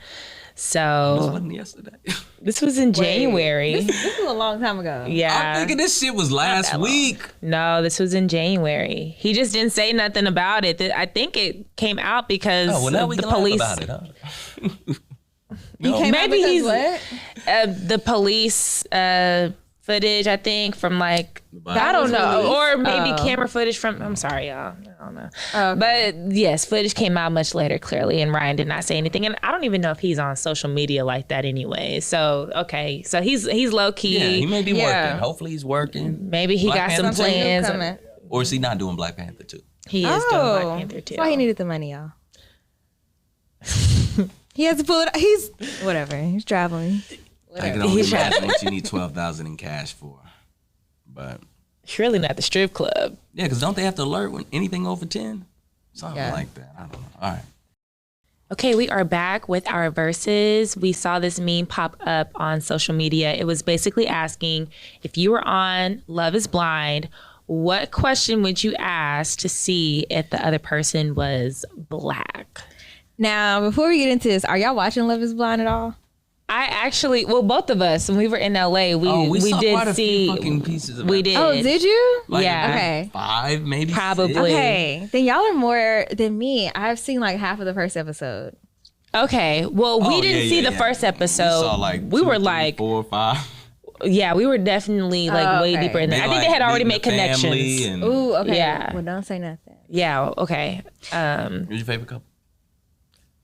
Speaker 2: So
Speaker 4: this wasn't yesterday.
Speaker 2: This was in January.
Speaker 3: This was a long time ago.
Speaker 2: Yeah.
Speaker 4: I'm thinking this shit was last week.
Speaker 2: No, this was in January. He just didn't say nothing about it. I think it came out because
Speaker 4: now we
Speaker 2: the
Speaker 4: can
Speaker 2: police.
Speaker 4: laugh about it, huh?
Speaker 2: Maybe he's
Speaker 3: what?
Speaker 2: The police footage, I think, from like I
Speaker 3: Bible
Speaker 2: don't know,
Speaker 3: release.
Speaker 2: or maybe camera footage from. I'm sorry, y'all. I don't know.
Speaker 3: Okay.
Speaker 2: But yes, footage came out much later, clearly, and Ryan did not say anything. And I don't even know if he's on social media like that anyway. So okay, so he's low key.
Speaker 4: Yeah, he may be
Speaker 3: Yeah.
Speaker 4: working. Hopefully he's working.
Speaker 2: Maybe he
Speaker 4: Black
Speaker 2: got some
Speaker 4: Panther
Speaker 2: plans.
Speaker 3: Coming.
Speaker 4: Or is he not doing Black Panther too?
Speaker 2: He is doing Black Panther too.
Speaker 3: That's why he needed the money, y'all. He has to pull it out. He's whatever. He's traveling.
Speaker 4: I can only imagine what you need $12,000 in cash for. But
Speaker 2: Surely not the strip club.
Speaker 4: yeah, because don't they have to alert when anything over 10? Something
Speaker 3: Yeah.
Speaker 4: like that. I don't know. All right.
Speaker 2: Okay, we are back with our verses. We saw this meme pop up on social media. It was basically asking if you were on Love is Blind, what question would you ask to see if the other person was black?
Speaker 3: Now, before we get into this, are y'all watching Love is Blind at all?
Speaker 2: I actually, well, both of us, when we were in LA, we
Speaker 4: saw
Speaker 2: did
Speaker 4: quite a
Speaker 2: see.
Speaker 4: few fucking pieces of
Speaker 2: We
Speaker 4: it.
Speaker 2: did.
Speaker 3: Oh, did you?
Speaker 4: Like,
Speaker 2: Yeah.
Speaker 3: Okay.
Speaker 4: 5, maybe
Speaker 2: Probably.
Speaker 4: 6.
Speaker 3: Okay. Then y'all are more than me. I've seen like half of the first episode.
Speaker 2: Okay, well, we didn't see the first episode.
Speaker 4: We saw like
Speaker 2: we
Speaker 4: 2,
Speaker 2: were
Speaker 4: 3,
Speaker 2: like,
Speaker 4: 4, 5.
Speaker 2: Yeah, we were definitely like way
Speaker 3: okay.
Speaker 2: deeper in there. I think
Speaker 4: like
Speaker 2: they had already
Speaker 4: meeting
Speaker 2: made
Speaker 4: the family
Speaker 2: connections.
Speaker 4: And
Speaker 3: Ooh, okay.
Speaker 2: Yeah.
Speaker 3: Well, don't say nothing.
Speaker 2: Yeah, okay.
Speaker 4: Who's your favorite couple?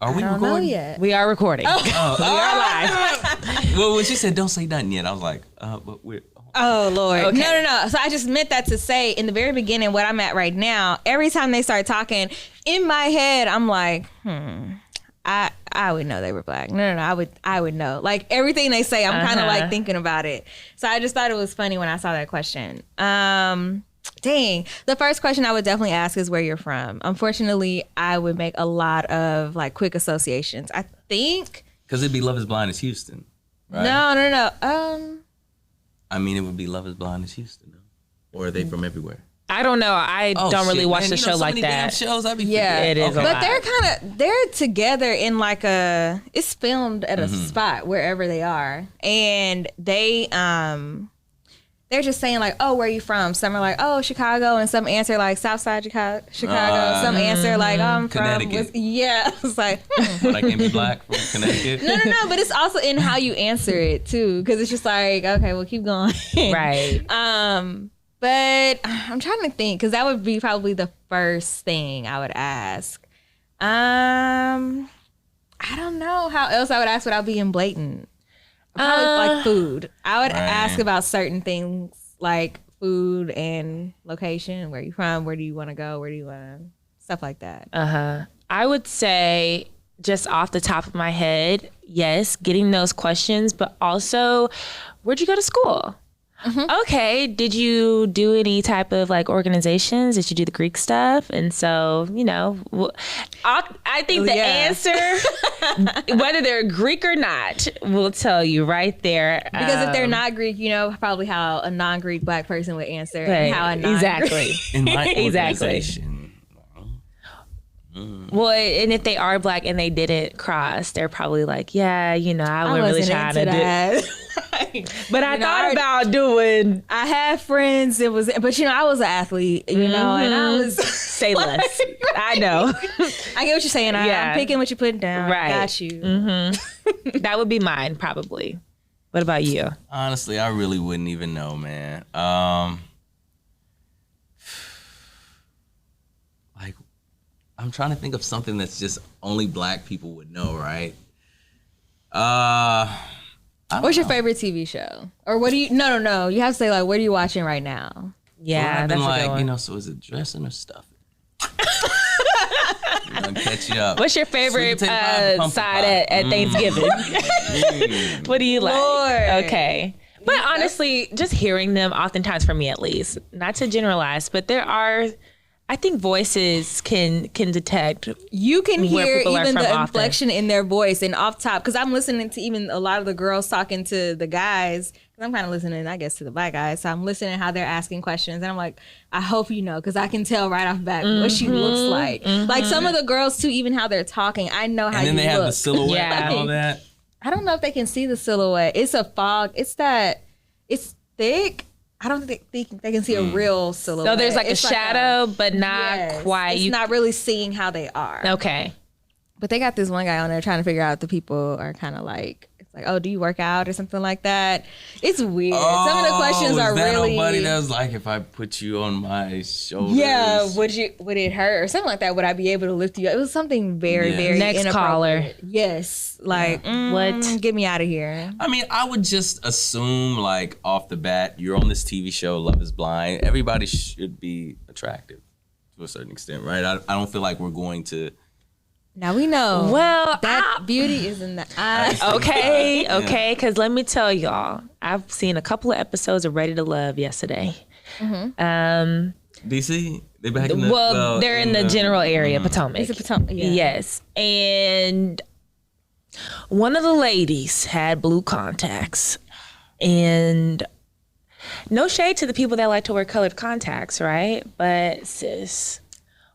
Speaker 4: Are we
Speaker 3: I don't know
Speaker 4: recording?
Speaker 3: yet.
Speaker 2: We are recording.
Speaker 3: Oh.
Speaker 2: We are live.
Speaker 4: Well, when she said don't say nothing yet, I was like, but we're.
Speaker 3: Oh Lord.
Speaker 2: Okay.
Speaker 3: No. So I just meant that to say in the very beginning, what I'm at right now, every time they start talking, in my head, I'm like, I would know they were black. No, I would know. Like everything they say, I'm kind of like thinking about it. So I just thought it was funny when I saw that question. Dang. The first question I would definitely ask is where you're from. Unfortunately, I would make a lot of like quick associations. I think.
Speaker 4: Because it'd be Love is Blind as Houston, right?
Speaker 3: No.
Speaker 4: I mean, it would be Love is Blind as Houston, no? Or are they from everywhere?
Speaker 2: I don't know. I don't really watch the show
Speaker 4: so
Speaker 2: like
Speaker 4: many damn
Speaker 2: that.
Speaker 4: shows, I'd be
Speaker 3: Yeah,
Speaker 2: It is a lot.
Speaker 3: But they're together in like it's filmed at a spot wherever they are. And they're just saying like, oh, where are you from? Some are like, oh, Chicago. And some answer like Southside Chicago. Some answer like, oh, I'm from
Speaker 4: Connecticut.
Speaker 3: yeah. It's like,
Speaker 4: But I can't be black from Connecticut.
Speaker 3: no. But it's also in how you answer it too. Cause it's just like, okay, well keep going.
Speaker 2: Right.
Speaker 3: But I'm trying to think, because that would be probably the first thing I would ask. I don't know how else I would ask without being blatant. Probably like food. I would ask about certain things like food and location. Where you from? Where do you want to go? Where do you want to? Stuff like that.
Speaker 2: I would say, just off the top of my head, yes, getting those questions, but also, where'd you go to school? Okay, did you do any type of like organizations? Did you do the Greek stuff? And so, I think the answer, whether they're Greek or not, will tell you right there.
Speaker 3: Because if they're not Greek, you know probably how a non-Greek black person would answer, and how a non-Greek.
Speaker 2: Exactly.
Speaker 4: In my
Speaker 2: Exactly.
Speaker 4: organization.
Speaker 2: Well, and if they are black and they didn't cross, they're probably like, yeah, I wasn't really trying to do
Speaker 3: that.
Speaker 2: But I thought about doing.
Speaker 3: I had friends. But I was an athlete, and I was
Speaker 2: Say less. I know.
Speaker 3: I get what you're saying.
Speaker 2: Yeah.
Speaker 3: I'm picking what you're putting down.
Speaker 2: Right.
Speaker 3: Got you.
Speaker 2: That would be mine, probably. What about you?
Speaker 4: Honestly, I really wouldn't even know, man. Like, I'm trying to think of something that's just only black people would know, right?
Speaker 3: What's your favorite TV show? Or what do you? No. You have to say like, what are you watching right now?
Speaker 2: Yeah,
Speaker 4: I've been
Speaker 2: that's a good
Speaker 4: like,
Speaker 2: one.
Speaker 4: so is it dressing or stuffing? I'm gonna catch you up.
Speaker 2: What's your favorite
Speaker 4: Sweet potato pie, pumpkin
Speaker 2: side
Speaker 4: pie.
Speaker 2: at Thanksgiving? What do you like?
Speaker 3: Lord.
Speaker 2: Okay. But honestly, just hearing them, oftentimes for me at least, not to generalize, but there are, I think voices can detect.
Speaker 3: You can
Speaker 2: where
Speaker 3: hear
Speaker 2: people are
Speaker 3: even
Speaker 2: from
Speaker 3: the
Speaker 2: often.
Speaker 3: inflection in their voice and off top, because I'm listening to even a lot of the girls talking to the guys. 'Cause I'm kind of listening, I guess, to the black guys. So I'm listening how they're asking questions, and I'm like, I hope you know, because I can tell right off back what she looks like. Like some of the girls too, even how they're talking, I know how
Speaker 4: And then
Speaker 3: you
Speaker 4: they have
Speaker 3: look.
Speaker 4: the silhouette
Speaker 2: Yeah.
Speaker 4: and all that.
Speaker 3: I don't know if they can see the silhouette. It's a fog. It's thick. I don't think they can see a real silhouette.
Speaker 2: So there's like
Speaker 3: It's
Speaker 2: a shadow, but not
Speaker 3: yes,
Speaker 2: quite.
Speaker 3: It's not really seeing how they are.
Speaker 2: Okay.
Speaker 3: But they got this one guy on there trying to figure out if the people are kind of like, it's like, oh, do you work out or something like that? It's weird. Some of the questions are
Speaker 4: that
Speaker 3: really.
Speaker 4: Nobody that was like, if I put you on my shoulders.
Speaker 3: Yeah, would it hurt or something like that? Would I be able to lift you up? It was something very,
Speaker 4: Yeah.
Speaker 3: very
Speaker 2: Next
Speaker 3: inappropriate. Yes, like
Speaker 2: What?
Speaker 3: Get me out of here.
Speaker 4: I mean, I would just assume, like, off the bat, you're on this TV show, Love is Blind. Everybody should be attractive to a certain extent, right? I don't feel like we're going to.
Speaker 3: Now we know.
Speaker 2: Well,
Speaker 3: that beauty is in the eyes.
Speaker 2: okay, because let me tell y'all, I've seen a couple of episodes of Ready to Love yesterday.
Speaker 4: DC? They back in the.
Speaker 2: They're in the general area, Potomac.
Speaker 3: Is it Potomac? Yeah.
Speaker 2: Yes. And one of the ladies had blue contacts. And no shade to the people that like to wear colored contacts, right? But sis,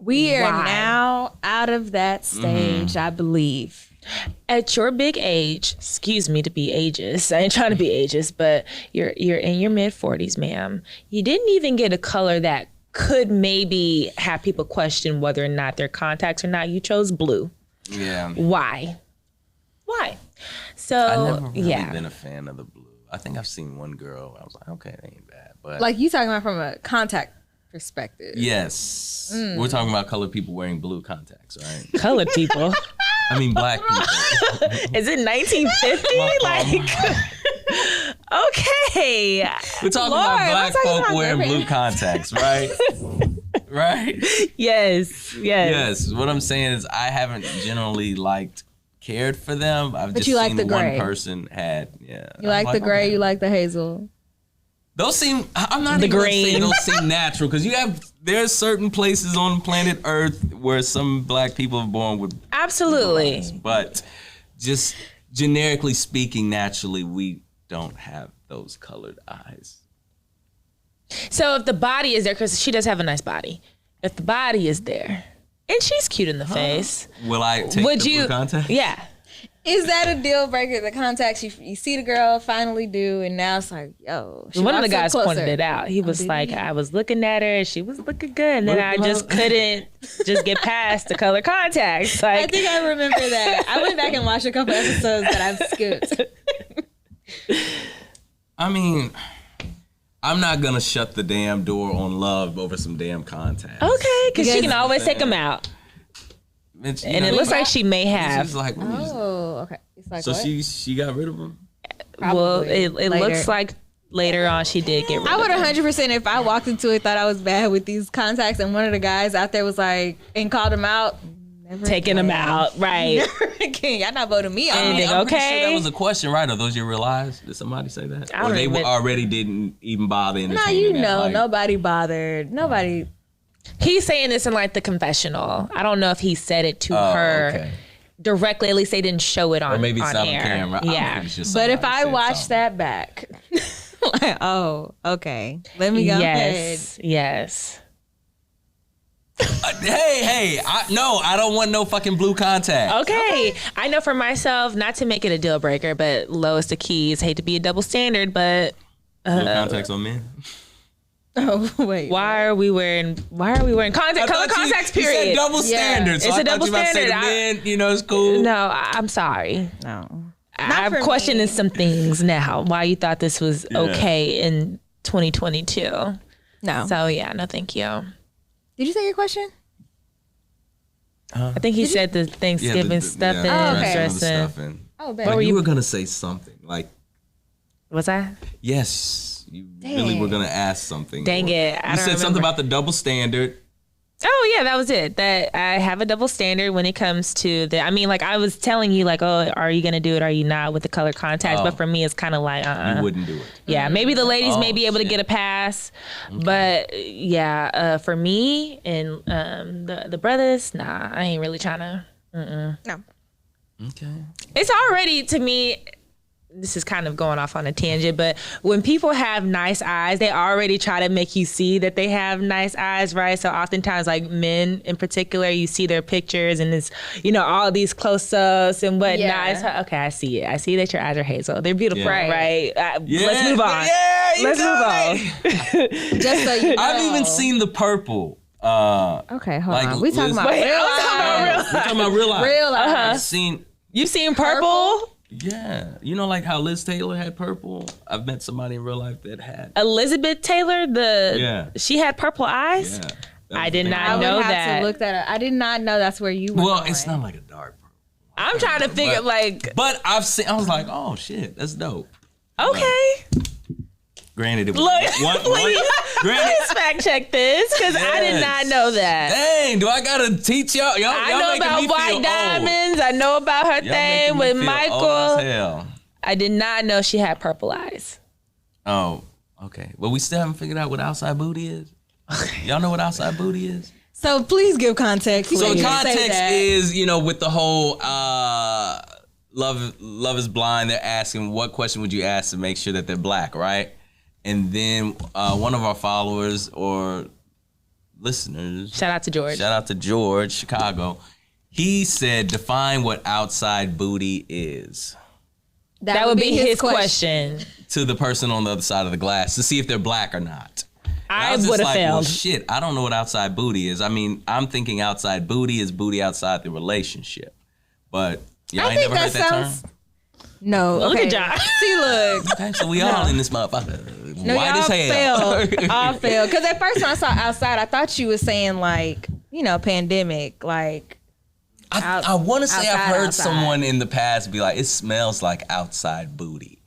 Speaker 3: We are
Speaker 2: why?
Speaker 3: now out of that stage, I believe.
Speaker 2: At your big age, excuse me to be ageist. I ain't trying to be ageist, but you're in your mid 40s, ma'am. You didn't even get a color that could maybe have people question whether or not they're contacts or not. You chose blue.
Speaker 4: Yeah.
Speaker 2: Why? So
Speaker 4: I've never really
Speaker 2: yeah.
Speaker 4: been a fan of the blue. I think I've seen one girl. I was like, okay, that ain't bad. But
Speaker 3: Like you talking about from a contact perspective.
Speaker 4: yes, we're talking about colored people wearing blue contacts, right?
Speaker 2: Colored people.
Speaker 4: I mean, black people.
Speaker 2: Is it 1950? Like, okay.
Speaker 4: We're talking
Speaker 3: Lord,
Speaker 4: about
Speaker 3: I'm
Speaker 4: black
Speaker 3: talking
Speaker 4: folk
Speaker 3: about
Speaker 4: wearing
Speaker 3: different-
Speaker 4: blue contacts, right? Right?
Speaker 2: Yes.
Speaker 4: Yes. What I'm saying is, I haven't generally cared for them. I've just
Speaker 3: you like
Speaker 4: seen
Speaker 3: the
Speaker 4: one
Speaker 3: gray.
Speaker 4: person had. Yeah.
Speaker 3: You like the gray,
Speaker 4: okay.
Speaker 3: you like the hazel.
Speaker 4: Those seem. I'm not
Speaker 2: The
Speaker 4: even gonna say
Speaker 2: green.
Speaker 4: those seem natural because there's certain places on planet Earth where some black people are born with.
Speaker 2: Absolutely.
Speaker 4: But just generically speaking, naturally, we don't have those colored eyes.
Speaker 2: So if the body is there, because she does have a nice body, if the body is there, and she's cute in the face,
Speaker 4: Will I take
Speaker 2: would
Speaker 4: the
Speaker 2: you?
Speaker 4: blue contact?
Speaker 2: Yeah.
Speaker 3: Is that a deal breaker? The contacts you see the girl finally do, and now it's like, yo. she
Speaker 2: One of the
Speaker 3: walks up
Speaker 2: guys
Speaker 3: closer.
Speaker 2: pointed it out. He was
Speaker 3: did
Speaker 2: like,
Speaker 3: he?
Speaker 2: I was looking at her, and she was looking good, and then I
Speaker 4: Well,
Speaker 2: just couldn't just get past the color contacts.
Speaker 3: I
Speaker 2: Like,
Speaker 3: think I remember that. I went back and watched a couple episodes that I've skipped.
Speaker 4: I mean, I'm not gonna shut the damn door on love over some damn contacts.
Speaker 2: okay, because she
Speaker 3: Because-
Speaker 2: can always take them out,
Speaker 4: And
Speaker 2: and it looks like she may have.
Speaker 4: She's like,
Speaker 3: Oh, okay. It's like
Speaker 4: so
Speaker 3: what?
Speaker 4: she got rid of them.
Speaker 2: Well,
Speaker 3: Probably
Speaker 2: it
Speaker 3: later.
Speaker 2: looks like later on she did get rid
Speaker 3: I
Speaker 2: of
Speaker 3: would
Speaker 2: them.
Speaker 3: 100% if I walked into it thought I was bad with these contacts and one of the guys out there was like and called him out. Never
Speaker 2: Taking them
Speaker 3: again.
Speaker 2: out, right?
Speaker 3: Never again. Y'all not voting me
Speaker 2: And
Speaker 3: out.
Speaker 2: they go,
Speaker 4: I'm pretty sure
Speaker 2: okay.
Speaker 4: that was a question, right? Are those your real eyes? Did somebody say that?
Speaker 2: I
Speaker 4: Or
Speaker 2: don't
Speaker 4: they
Speaker 2: even-
Speaker 4: already didn't even bother
Speaker 3: Nah,
Speaker 4: entertaining
Speaker 3: you
Speaker 4: that,
Speaker 3: know,
Speaker 4: like,
Speaker 3: nobody bothered. Nobody.
Speaker 2: He's saying this in like the confessional. I don't know if he said it to her
Speaker 4: okay.
Speaker 2: directly. At least they didn't show it on,
Speaker 4: Or maybe it's
Speaker 2: on
Speaker 4: not on
Speaker 2: air.
Speaker 4: camera. I don't
Speaker 2: Yeah.
Speaker 4: think it's just
Speaker 3: But if
Speaker 4: somebody
Speaker 3: I
Speaker 4: said
Speaker 3: watch
Speaker 4: something.
Speaker 3: that back, like, oh, okay. Let me go ahead.
Speaker 2: Yes.
Speaker 4: Hey, I don't want no fucking blue contact.
Speaker 2: Okay. I know for myself, not to make it a deal breaker, but lowest of keys. Hate to be a double standard, but
Speaker 4: Blue contacts on men.
Speaker 3: Oh, wait.
Speaker 2: why are we wearing color contacts?
Speaker 4: You said
Speaker 2: Period.
Speaker 4: double standard. So
Speaker 2: It's
Speaker 4: I
Speaker 2: a
Speaker 4: thought
Speaker 2: double
Speaker 4: you about to say
Speaker 2: standard.
Speaker 4: the men, it's cool.
Speaker 2: No, I'm sorry.
Speaker 3: No.
Speaker 2: I'm
Speaker 3: for
Speaker 2: questioning
Speaker 3: me.
Speaker 2: some things now. Why you thought this was okay in 2022?
Speaker 3: No.
Speaker 2: So yeah, no, thank you.
Speaker 3: Did you say your question?
Speaker 2: I think he said the Thanksgiving stuff
Speaker 4: yeah,
Speaker 3: Oh, okay.
Speaker 2: and
Speaker 4: dressing
Speaker 2: dressing.
Speaker 4: and stuff and
Speaker 3: Oh,
Speaker 4: like
Speaker 3: baby.
Speaker 4: you were gonna say something like
Speaker 2: Was I?
Speaker 4: Yes. You really were going to ask something.
Speaker 2: Dang it.
Speaker 4: You said something about the double standard.
Speaker 2: Oh, yeah, that was it. That I have a double standard when it comes to the, I mean, like I was telling you, like, oh, are you going to do it? Or are you not with the color contacts? But for me, it's kind of like,
Speaker 4: You wouldn't do it.
Speaker 2: Yeah, maybe the ladies may be able to get a pass. Okay. But yeah, for me and the brothers, nah, I ain't really trying to.
Speaker 3: No.
Speaker 4: Okay.
Speaker 2: It's already, to me, this is kind of going off on a tangent, but when people have nice eyes, they already try to make you see that they have nice eyes, right? So oftentimes, like men in particular, you see their pictures and it's, you know, all these close-ups and whatnot. Yeah. Okay, I see it. I see that your eyes are hazel. They're beautiful, right? Let's move on. Let's move on. Just so you know.
Speaker 4: I've even seen the purple.
Speaker 3: Okay, hold on. We talking about real
Speaker 4: eyes. We're talking about real eyes.
Speaker 3: Real eyes.
Speaker 2: You've seen purple?
Speaker 4: Yeah. You know, like how Liz Taylor had purple? I've met somebody in real life that had.
Speaker 2: Elizabeth Taylor, she had purple eyes?
Speaker 4: Yeah.
Speaker 2: I did not know that.
Speaker 3: I would have to look that up. I did not know that's where you were going.
Speaker 4: It's not like a dark purple.
Speaker 2: I'm trying to figure,
Speaker 4: But I was like, oh, shit, that's dope.
Speaker 2: Okay.
Speaker 4: Granted, it was
Speaker 2: Please fact check this, because I did not know that.
Speaker 4: Dang, do I gotta teach y'all?
Speaker 2: I know about white diamonds. I know about her thing with Michael. I did not know she had purple eyes.
Speaker 4: Oh, okay. Well, we still haven't figured out what outside booty is. Y'all know what outside booty is?
Speaker 3: So please give context.
Speaker 4: So context is, you know, with the whole Love is Blind, they're asking what question would you ask to make sure that they're black, right? And then one of our followers or listeners.
Speaker 2: Shout out to
Speaker 4: George, Chicago. He said, define what outside booty is.
Speaker 2: That would be his question.
Speaker 4: To the person on the other side of the glass to see if they're black or not.
Speaker 2: I would have failed.
Speaker 4: Well, shit, I don't know what outside booty is. I mean, I'm thinking outside booty is booty outside the relationship. But y'all ain't never heard that term?
Speaker 3: No.
Speaker 2: Look at John.
Speaker 3: See, look.
Speaker 4: Okay, so we all in this motherfucker.
Speaker 3: No,
Speaker 4: white as hell.
Speaker 3: All failed. Because at first when I saw outside, I thought you was saying like, you know, pandemic, like.
Speaker 4: I want to say I've heard someone in the past be like, it smells like outside booty.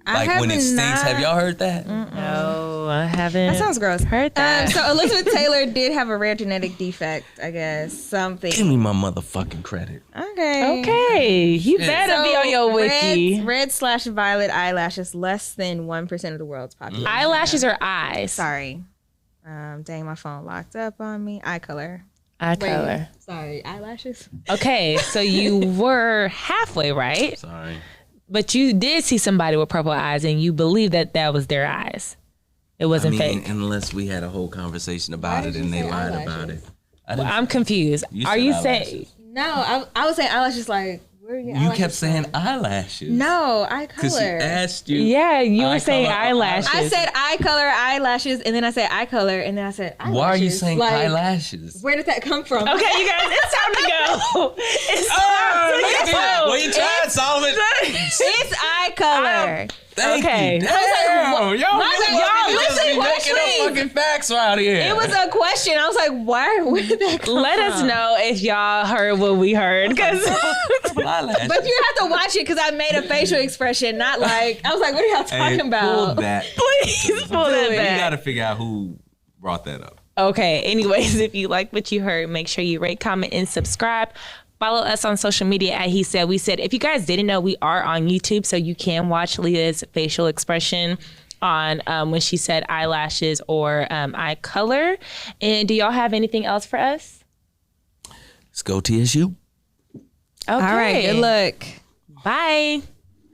Speaker 4: Like when it stinks. Have y'all heard that?
Speaker 2: No, I haven't.
Speaker 3: That sounds gross.
Speaker 2: Heard that.
Speaker 3: So Elizabeth Taylor did have a rare genetic defect, I guess. Something.
Speaker 4: Give me my motherfucking credit.
Speaker 3: Okay.
Speaker 2: You better be on your wiki.
Speaker 3: Red/violet eyelashes, less than 1% of the world's population.
Speaker 2: Eyelashes or eyes?
Speaker 3: Sorry. Dang, my phone locked up on me. Eye color. Sorry, eyelashes.
Speaker 2: Okay, so you were halfway right.
Speaker 4: Sorry.
Speaker 2: But you did see somebody with purple eyes and you believe that was their eyes. It wasn't fake.
Speaker 4: Unless we had a whole conversation about it and they lied about it.
Speaker 2: I'm confused. Are you saying?
Speaker 3: No, I was saying eyelashes like, where are your
Speaker 4: eyelashes? You kept saying eyelashes.
Speaker 3: No, eye color.
Speaker 4: Because she asked you.
Speaker 2: Yeah, you were saying eyelashes.
Speaker 3: I said eye color, eyelashes, and then I said eye color, and then I said eyelashes.
Speaker 4: Why are you saying eyelashes?
Speaker 3: Where did that come from?
Speaker 2: Okay, you guys, it's time to go. It's time to go.
Speaker 4: Well, you tried, Solomon.
Speaker 3: It's eye color.
Speaker 4: Thank you. Damn, y'all
Speaker 3: listen,
Speaker 4: making up fucking facts around here.
Speaker 3: It was a question. I was like, where did that come
Speaker 2: Let us know if y'all heard what we heard. But
Speaker 3: you have to watch it because I made a facial expression, not like, I was like, what are y'all talking about?
Speaker 4: Pull that.
Speaker 2: Please pull that back.
Speaker 4: You got to figure out who brought that up.
Speaker 2: Okay. Anyways, if you like what you heard, make sure you rate, comment, and subscribe. Follow us on social media at He Said, We Said. If you guys didn't know, we are on YouTube, so you can watch Leah's facial expression on when she said eyelashes or eye color. And do y'all have anything else for us?
Speaker 4: Let's go TSU.
Speaker 2: Okay.
Speaker 3: All right. Good luck.
Speaker 2: Bye.